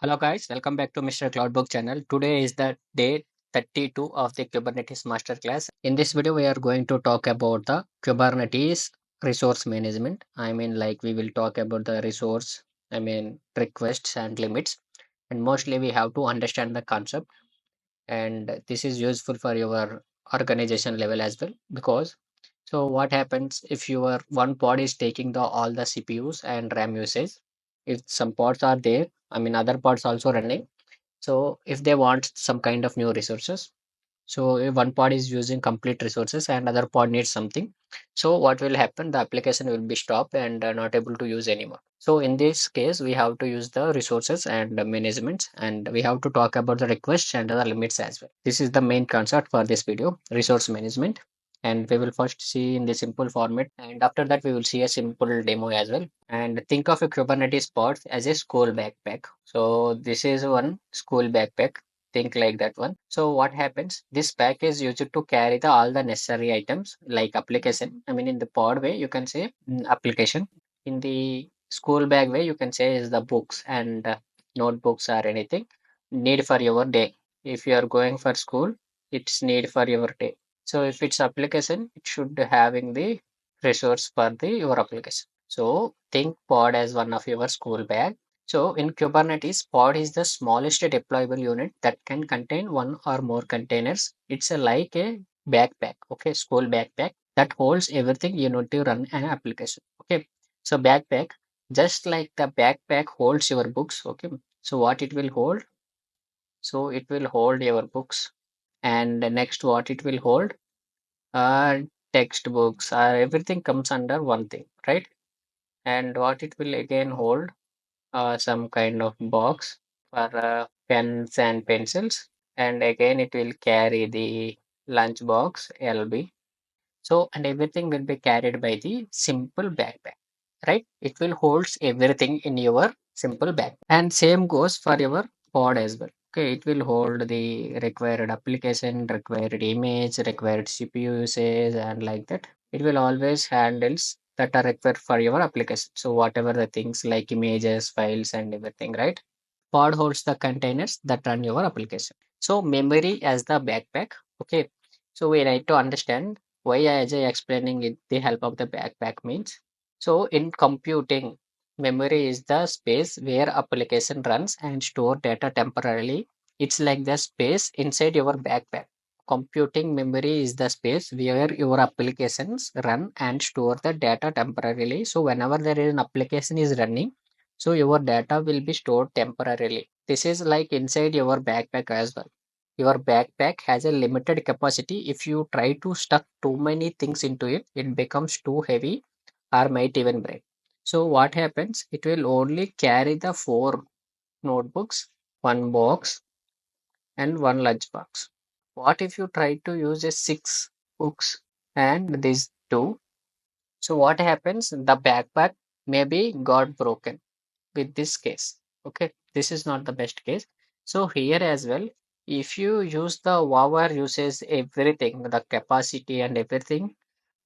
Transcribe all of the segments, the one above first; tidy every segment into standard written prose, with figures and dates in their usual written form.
Hello guys, welcome back to Mr. Cloudbook channel. Today is the day 32 of the Kubernetes masterclass. In this video, we are going to talk about the Kubernetes resource management. Like we will talk about the resource, requests and limits. And mostly we have to understand the concept. And this is useful for your organization level as well. Because so what happens if your one pod is taking the all the CPUs and RAM usage? If some pods are there, other pods also running, so if they want some kind of new resources, so if one pod is using complete resources and other pod needs something, so what will happen? The application will be stopped and not able to use anymore. So in this case, we have to use the resources and the management, and we have to talk about the requests and the limits as well. This is the main concept for this video, resource management. And we will first see in the simple format, and after that we will see a simple demo as well. And think of a Kubernetes pod as a school backpack. So this is one school backpack, think like that one. So what happens? This pack is used to carry the all the necessary items like application. In the pod way, you can say application. In the school bag way, you can say is the books and notebooks or anything need for your day. If you are going for school, it's need for your day. So if it's application, it should having the resource for the your application. So think pod as one of your school bag. So in Kubernetes, pod is the smallest deployable unit that can contain one or more containers. It's like a backpack, okay, school backpack that holds everything you need to run an application. Okay, so backpack, just like the backpack holds your books. Okay, so what it will hold? So it will hold your books, and the next what it will hold? Uh, Textbooks or everything comes under one thing, right? And what it will again hold? Some kind of box for pens and pencils, and again it will carry the lunch box LB. So and everything will be carried by the simple backpack, right? It will holds everything in your simple bag, and same goes for your pod as well. Okay, it will hold the required application, required image, required CPU usage, and like that. It will always handles that are required for your application. So whatever the things like images, files, and everything, right? Pod holds the containers that run your application. So memory as the backpack. Okay. So we need to understand why as I explaining it the help of the backpack means. So in computing, memory is the space where application runs and store data temporarily. It's like the space inside your backpack. Computing memory is the space where your applications run and store the data temporarily. So whenever there is an application is running, so your data will be stored temporarily. This is like inside your backpack as well. Your backpack has a limited capacity. If you try to stuff too many things into it, it becomes too heavy or might even break. So what happens? It will only carry the four notebooks, one box, and one lunch box. What if you try to use a six books and these two? So what happens? The backpack maybe got broken with this case. Okay, this is not the best case. So here as well, if you use the over uses everything, the capacity and everything,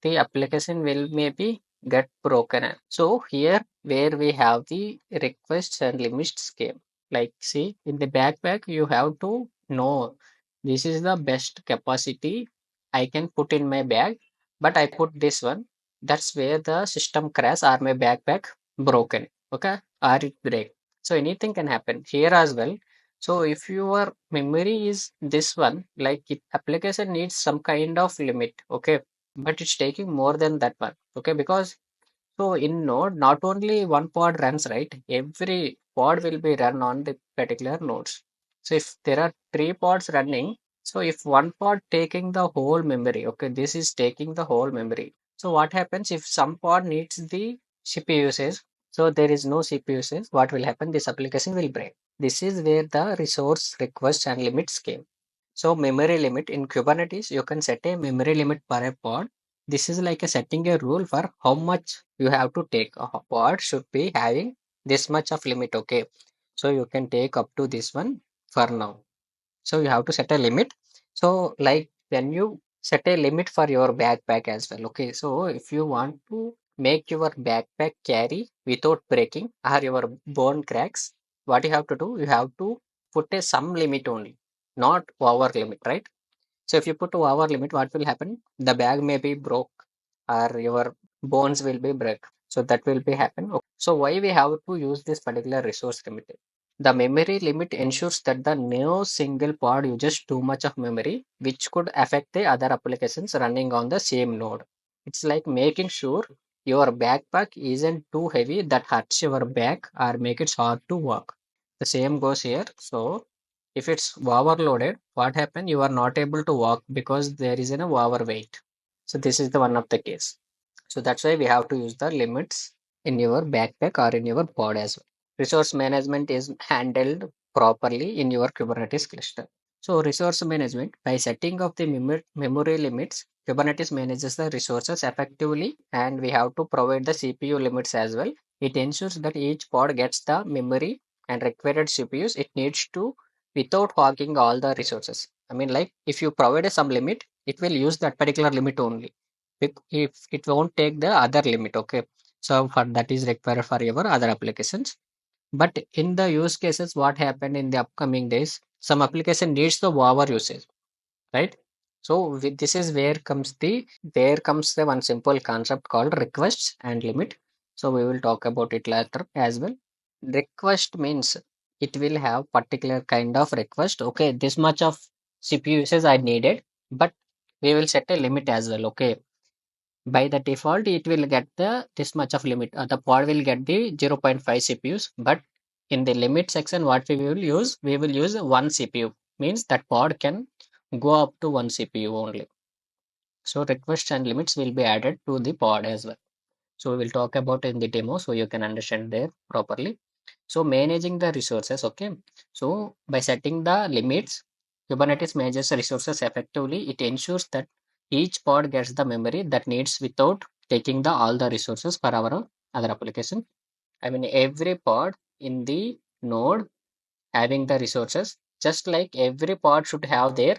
the application will maybe get broken. So here where we have the requests and limits scheme. Like see in the backpack, you have to know this is the best capacity I can put in my bag, but I put this one. That's where the system crash or my backpack broken. Okay, or it break. So anything can happen here as well. So if your memory is this one, like it application needs some kind of limit. Okay, but it's taking more than that one. Okay, because so in node, not only one pod runs, right? Every pod will be run on the particular nodes. So if there are three pods running, so if one pod taking the whole memory, okay, this is taking the whole memory. So what happens if some pod needs the CPU usage? So there is no CPU usage. What will happen? This application will break. This is where the resource request and limits came. So memory limit in Kubernetes, you can set a memory limit per a pod. This is like a setting a rule for how much you have to take. A pod should be having this much of limit. Okay, so you can take up to this one for now. So you have to set a limit. So like when you set a limit for your backpack as well. Okay, so if you want to make your backpack carry without breaking or your bone cracks, what you have to do, you have to put a some limit only, not over limit, right? So if you put over limit, what will happen? The bag may be broke or your bones will be break. So that will be happen. Okay. So why we have to use this particular resource limit? The memory limit ensures that the no single pod uses too much of memory, which could affect the other applications running on the same node. It's like making sure your backpack isn't too heavy that hurts your back or make it hard to walk. The same goes here. So if it's overloaded, what happen? You are not able to walk because there is an overweight. So this is the one of the case. So that's why we have to use the limits in your backpack or in your pod as well. Resource management is handled properly in your Kubernetes cluster. So resource management, by setting of the memory limits, Kubernetes manages the resources effectively, and we have to provide the CPU limits as well. It ensures that each pod gets the memory and required CPUs it needs to without hogging all the resources. I mean, like if you provide some limit, it will use that particular limit only. If it won't take the other limit, okay. So for that is required for your other applications. But in the use cases, what happened in the upcoming days, some application needs the over usage, right? So this is where comes the one simple concept called requests and limit. So we will talk about it later as well. Request means it will have particular kind of request. Okay, this much of CPU usage I needed, but we will set a limit as well. Okay, by the default it will get the this much of limit. The pod will get the zero point 0.5 CPUs, but in the limit section what we will use one CPU, means that pod can go up to one CPU only. So requests and limits will be added to the pod as well. So we will talk about in the demo so you can understand there properly. So managing the resources, okay. So by setting the limits, Kubernetes manages the resources effectively. It ensures that each pod gets the memory that needs without taking the all the resources for our other application. I mean every pod in the node having the resources, just like every pod should have their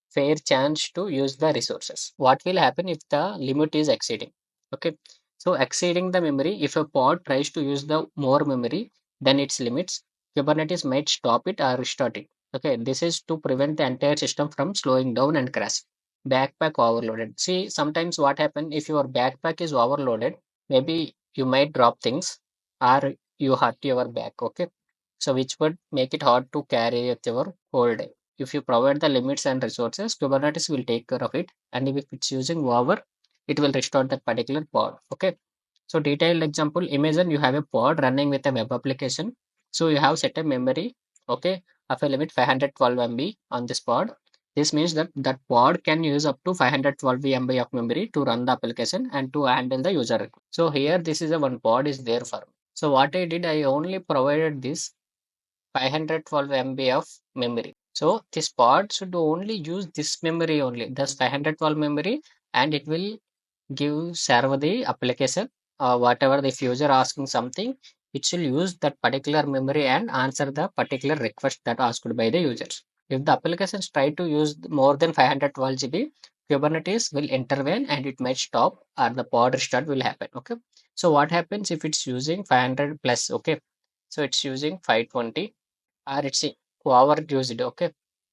fair chance to use the resources. What will happen if the limit is exceeding? Okay, so exceeding the memory, if a pod tries to use the more memory than its limits, Kubernetes might stop it or restart it. Okay, this is to prevent the entire system from slowing down and crashing. Backpack overloaded. See, sometimes what happen if your backpack is overloaded, maybe you might drop things or you hurt your back. Okay, so which would make it hard to carry it your whole day. If you provide the limits and resources, Kubernetes will take care of it. And if it's using over, it will restore that particular pod. Okay. So detailed example, imagine you have a pod running with a web application. So you have set a memory, okay, of a limit 512 MB on this pod. This means that that pod can use up to 512 MB of memory to run the application and to handle the user request. So here this is a one pod is there for me. So what I did, I only provided this 512 MB of memory. So this pod should only use this memory only, thus 512 memory, and it will give serve the application. Whatever the if user asking something, it will use that particular memory and answer the particular request that asked by the users. If the applications try to use more than 512 GB, Kubernetes will intervene and it might stop or the pod restart will happen. Okay. So what happens if it's using 500 plus? Okay. So it's using 520 or it's overused. Okay,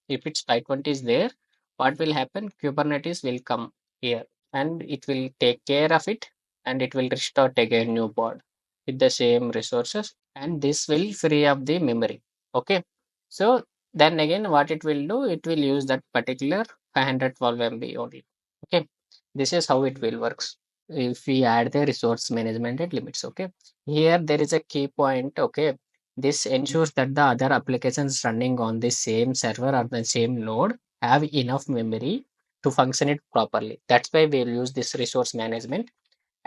if its 520 is there, what will happen? Kubernetes will come here and it will take care of it and it will restore again new pod with the same resources, and this will free up the memory. Okay, so then again what it will do, it will use that particular 512 MB only. Okay, this is how it will works if we add the resource management and limits. Okay, here there is a key point. Okay, this ensures that the other applications running on the same server or the same node have enough memory to function it properly. That's why we'll use this resource management.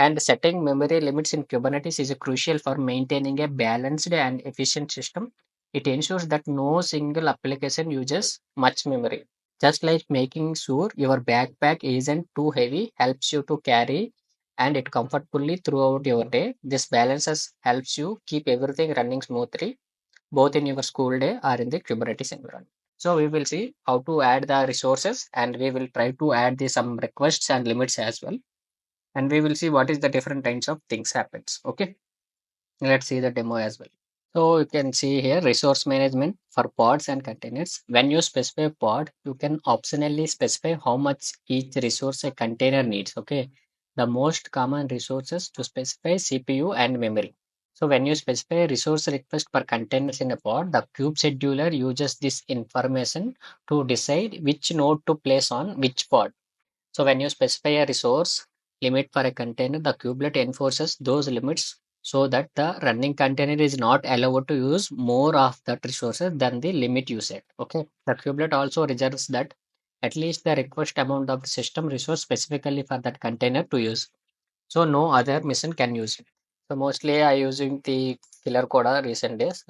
And setting memory limits in Kubernetes is crucial for maintaining a balanced and efficient system. It ensures that no single application uses much memory. Just like making sure your backpack isn't too heavy helps you to carry and it comfortably throughout your day. This balances helps you keep everything running smoothly both in your school day or in the Kubernetes environment. So we will see how to add the resources and we will try to add the some requests and limits as well. And we will see what is the different kinds of things happens. Okay. Let's see the demo as well. So you can see here resource management for pods and containers. When you specify pod, you can optionally specify how much each resource a container needs. Okay. The most common resources to specify CPU and memory. So when you specify resource request per containers in a pod, the kube scheduler uses this information to decide which node to place on which pod. So when you specify a resource limit for a container, the kubelet enforces those limits so that the running container is not allowed to use more of that resources than the limit you set. Okay. The kubelet also reserves that at least the request amount of the system resource specifically for that container to use. So no other machine can use it. So mostly I using the killer coda recent days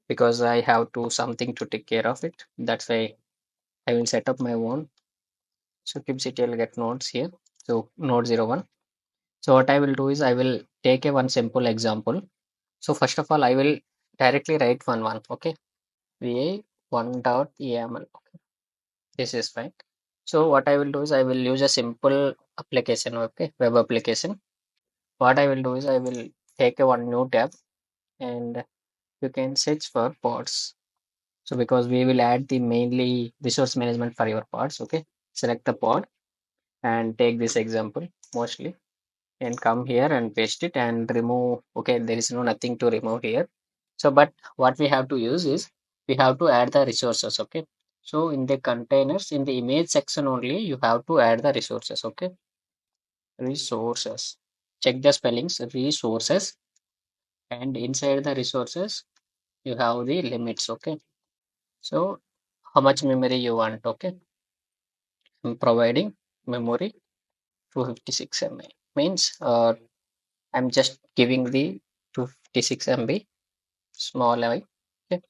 because I have to something to take care of it. That's why I will set up my own. So kubectl get nodes here. So node 01. So what I will do is I will take a one simple example. So first of all, I will directly write one. Okay. va1.yaml. Okay. This is fine. So what I will do is I will use a simple application. Okay. Web application. What I will do is I will take a one new tab and you can search for pods. So because we will add the mainly resource management for your pods. Okay. Select the pod and take this example mostly and come here and paste it and remove. Okay, there is no nothing to remove here. So but what we have to use is we have to add the resources. Okay, so in the containers in the image section only you have to add the resources. Okay, resources, check the spellings, resources, and inside the resources you have the limits. Okay, so how much memory you want. Okay, I'm providing memory 256 MB means I'm just giving the 256 MB small I. Okay.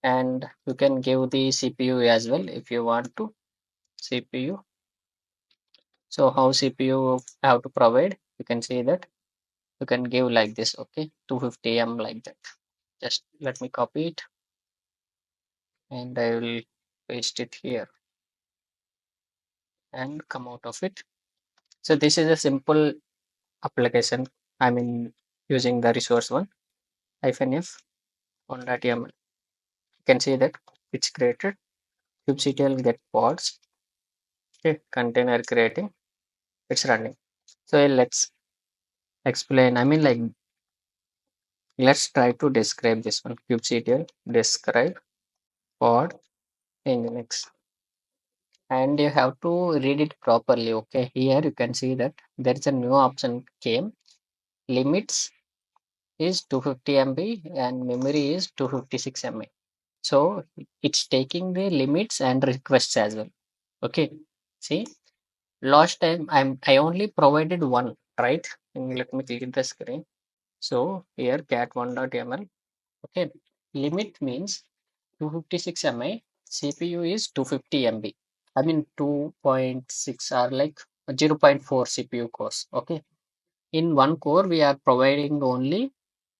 And you can give the CPU as well if you want to. CPU. So how CPU have to provide? You can see that you can give like this. Okay, 250 M like that. Just let me copy it and I will paste it here and come out of it. So this is a simple application. I mean using the resource one -f on.yaml. You can see that it's created. kubectl get pods. Okay, container creating. It's running. So let's explain. I mean, like, let's try to describe this one. kubectl describe pod nginx, and you have to read it properly. Okay, here you can see that there is a new option came. Limits is 250 MB and memory is 256 MB. So it's taking the limits and requests as well. Okay, see, last time I only provided one, right? And let me clear the screen. So here cat1.yaml. Okay, limit means 256 MB, CPU is 250 MB. I mean 2.6 or like 0.4 CPU cores. Okay, in one core we are providing only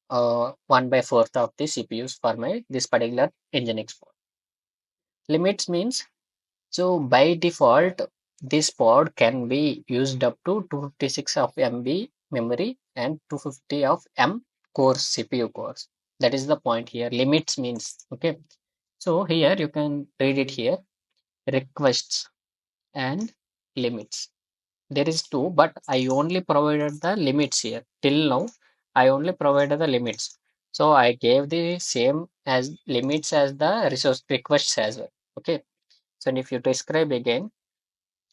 1 by 4th of the CPUs for my this particular Nginx pod. Limits means so by default this pod can be used up to 256 of MB memory and 250 of M core CPU cores. That is the point here. Limits means okay. So here you can read it here, requests and limits. There is two, but I only provided the limits here. Till now, I only provided the limits. So I gave the same as limits as the resource requests as well. Okay. So if you describe again,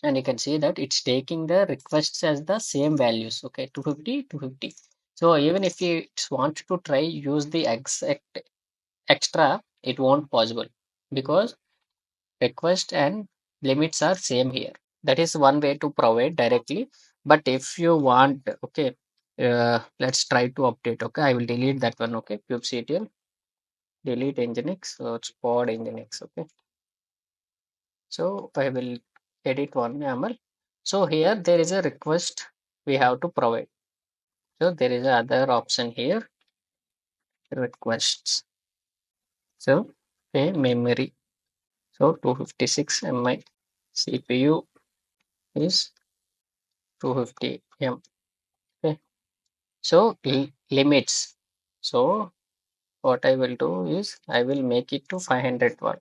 and you can see that it's taking the requests as the same values. Okay, 250, 250. So even if you want to try use the exact extra, it won't possible because request and limits are same here. That is one way to provide directly. But if you want, okay, let's try to update. Okay, I will delete that one. Okay, kubectl delete nginx. So it's pod nginx. Okay, so I will edit one YAML. So here there is a request we have to provide. So there is another option here, requests. So a memory. So 256 MB CPU is 250 M. Okay. So limits. So what I will do is I will make it to 500 watt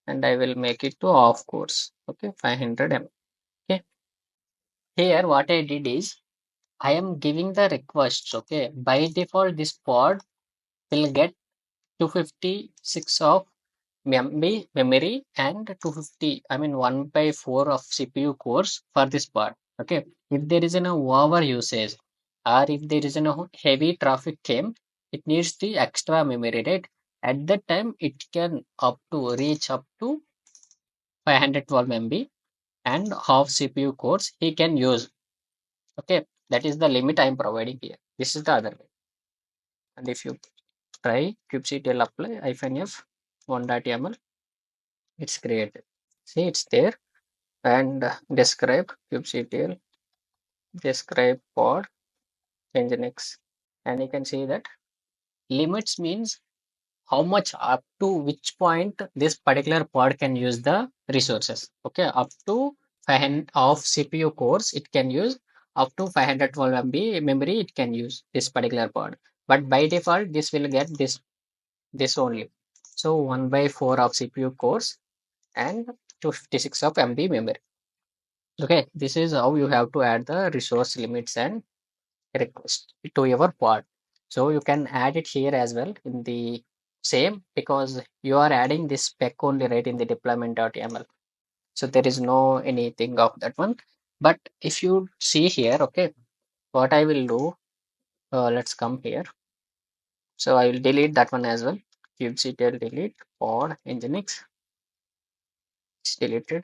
and I will make it to off course. Okay, 500 mAh. Okay, here what I did is I am giving the requests. Okay, by default, this pod will get 256 of memory and 250, I mean 1 by 4 of CPU cores for this part. Okay, if there is an over usage or if there is a heavy traffic came, it needs the extra memory, right? At that time, it can up to reach up to 512 MB and half CPU cores he can use. Okay, that is the limit I am providing here. This is the other way. And if you try kubectl apply -f 1.yaml, it's created. See, it's there. And describe kubectl, describe pod nginx, and you can see that limits means how much up to which point this particular pod can use the resources. Okay, up to 500 of CPU cores it can use, up to 512 MB memory it can use this particular pod. But by default, this will get this only. So 1 by 4 of CPU cores and 256 of MB memory. Okay, this is how you have to add the resource limits and request to your pod. So you can add it here as well in the same, because you are adding this spec only right in the deployment.yaml. So there is no anything of that one. But if you see here, okay, what I will do, let's come here. So I will delete that one as well. kubectl delete pod nginx. It's deleted.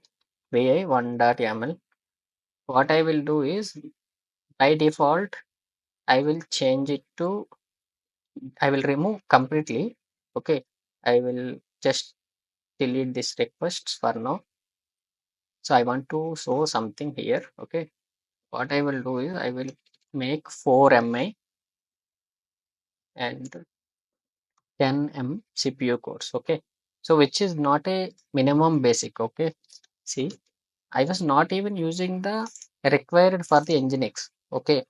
vi1.yaml. What I will do is by default, I will change it to, I will remove completely. Okay, I will just delete this requests for now. So I want to show something here. Okay, what I will do is I will make 4 MI and 10 CPU cores. Okay, so which is not a minimum basic. Okay, see, I was not even using the required for the Nginx. Okay,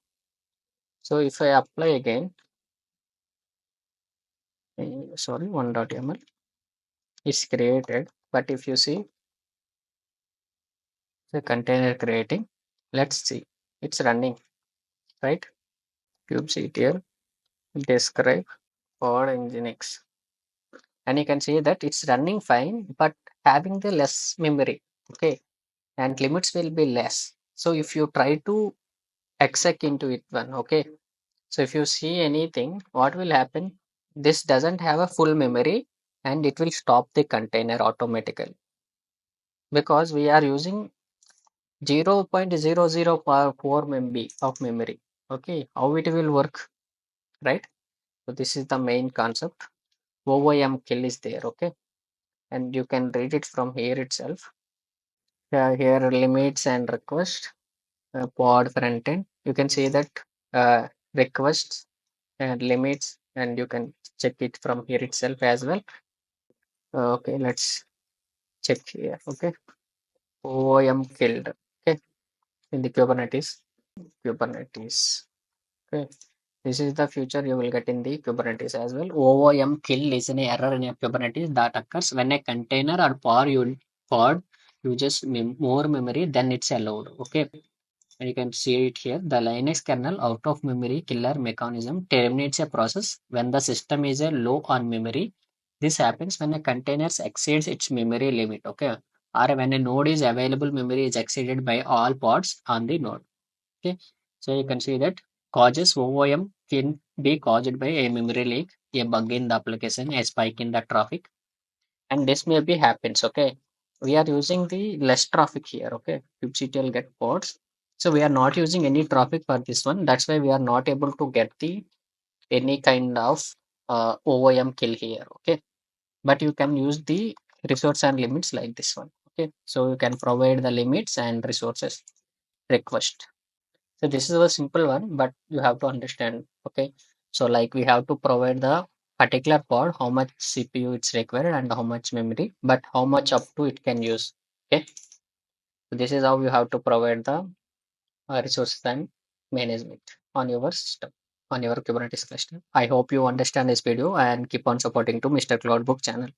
so if I apply again, sorry, 1.yaml is created, but if you see the container creating, let's see, it's running, right? kubectl describe pod nginx, and you can see that it's running fine but having the less memory. Okay, and limits will be less. So if you try to exec into it one, okay, so if you see anything, what will happen, this doesn't have a full memory and it will stop the container automatically, because we are using 0.00 MB of memory. Okay, how it will work, right? So this is the main concept. OOM kill is there, okay, and you can read it from here itself. Here limits and request, pod front end. You can see that requests and limits, and you can check it from here itself as well. Okay, let's check here. Okay, OOM killed. Okay, in the Kubernetes. Okay, this is the future you will get in the Kubernetes as well. OOM kill is an error in a Kubernetes that occurs when a container or pod uses more memory than it's allowed. Okay, and you can see it here. The Linux kernel out of memory killer mechanism terminates a process when the system is a low on memory. This happens when a container exceeds its memory limit. Okay, or when a node is available memory is exceeded by all pods on the node. Okay, so you can see that causes OOM can be caused by a memory leak, a bug in the application, a spike in the traffic, and this maybe happens. Okay, we are using the less traffic here. Okay, kubectl get pods, so we are not using any traffic for this one. That's why we are not able to get the any kind of OOM kill here. Okay, but you can use the resource and limits like this one. Okay, so you can provide the limits and resources request. So this is a simple one, but you have to understand. Okay, so like we have to provide the particular pod, how much CPU it's required and how much memory, but how much up to it can use. Okay, so this is how you have to provide the resources and management on your system. on your Kubernetes cluster. I hope you understand this video and keep on supporting to Mr. Cloudbook channel.